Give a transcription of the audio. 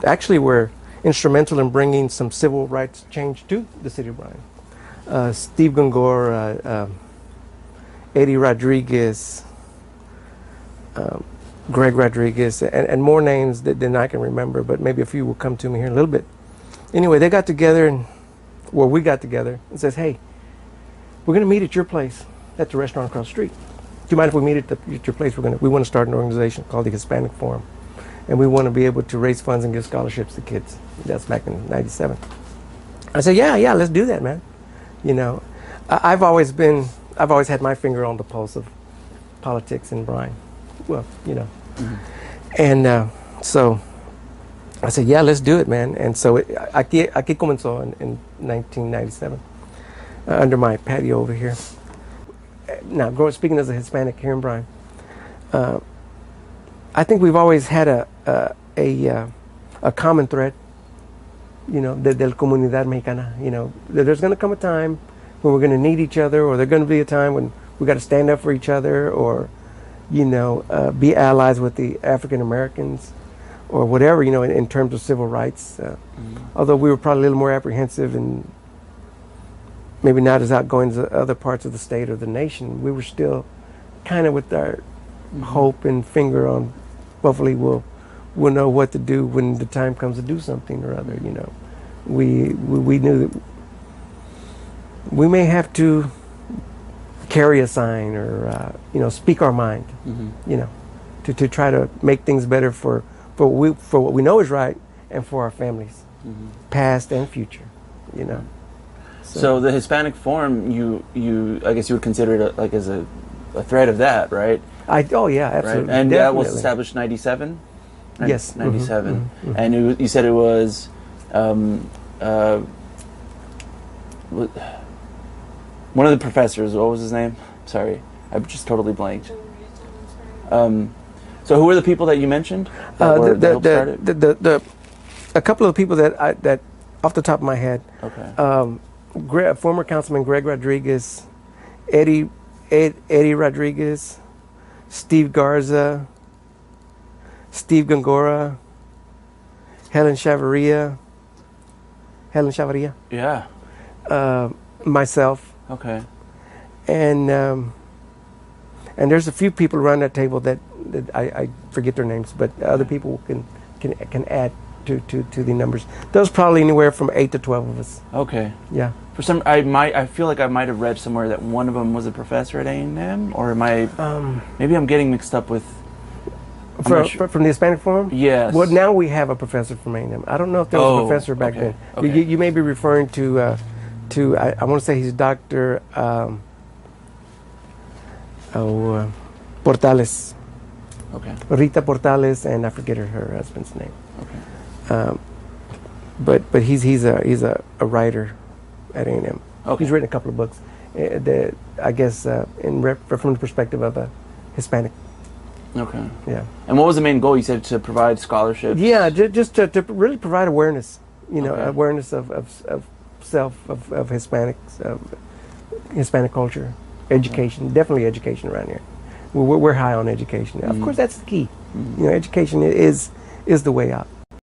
Actually, were instrumental in bringing some civil rights change to the city of Bryan. Steve Gongora, Eddie Rodriguez, Greg Rodriguez, and more names than I can remember, but maybe a few will come to me here in a little bit. Anyway, they got together, and we got together and says, hey, we're going to meet at your place at the restaurant across the street. Do you mind if we meet at your place? We want to start an organization called the Hispanic Forum, and we want to be able to raise funds and give scholarships to kids. That's back in '97. I said, yeah, let's do that, man. You know, I've always had my finger on the pulse of politics in Bryan. Well, you know, and so I said, yeah, let's do it, man. And so aquí comenzó in 1997 under my patio over here. Now, speaking as a Hispanic here in Bryan, I think we've always had a common thread, you know, del comunidad mexicana. You know, there's going to come a time when we're going to need each other, or there's going to be a time when we got to stand up for each other, or, you know, be allies with the African Americans, or whatever, you know, in terms of civil rights. Although we were probably a little more apprehensive and maybe not as outgoing as other parts of the state or the nation, we were still kind of with our hope and finger on, hopefully we'll know what to do when the time comes to do something or other, you know. We knew that we may have to carry a sign or, you know, speak our mind, you know, to try to make things better for what we know is right and for our families, past and future, you know. So the Hispanic Forum, I guess you would consider it like as a thread of that, right? Oh yeah, absolutely. Right? And that was established in '97. Yes, '97. And you said it was one of the professors. What was his name? Sorry, I just totally blanked. So who were the people that you mentioned that helped start it? A couple of people that off the top of my head. Okay. Former Councilman Greg Rodriguez, Eddie Rodriguez, Steve Garza, Steve Gongora, Helen Chavarria. Yeah. Myself. Okay. And there's a few people around that table that I forget their names, but other people can add to the numbers. There's probably anywhere from 8 to 12 of us. Okay. Yeah. I feel like I might have read somewhere that one of them was a professor at A&M, or am I? Maybe I'm getting mixed up with. From the Hispanic Forum? Yes. Well, now we have a professor from A&M. I don't know if there was a professor back then. Okay. You may be referring to I want to say he's Dr. Portales. Okay. Rita Portales, and I forget her husband's name. Okay. But he's a writer at A&M. Okay. He's written a couple of books. I guess from the perspective of a Hispanic. Okay. Yeah. And what was the main goal? You said to provide scholarships. Yeah, just to really provide awareness. You know, awareness of self, of Hispanics, of Hispanic culture, education. Definitely education around here. We're high on education. Of course, that's the key. You know, education is the way out.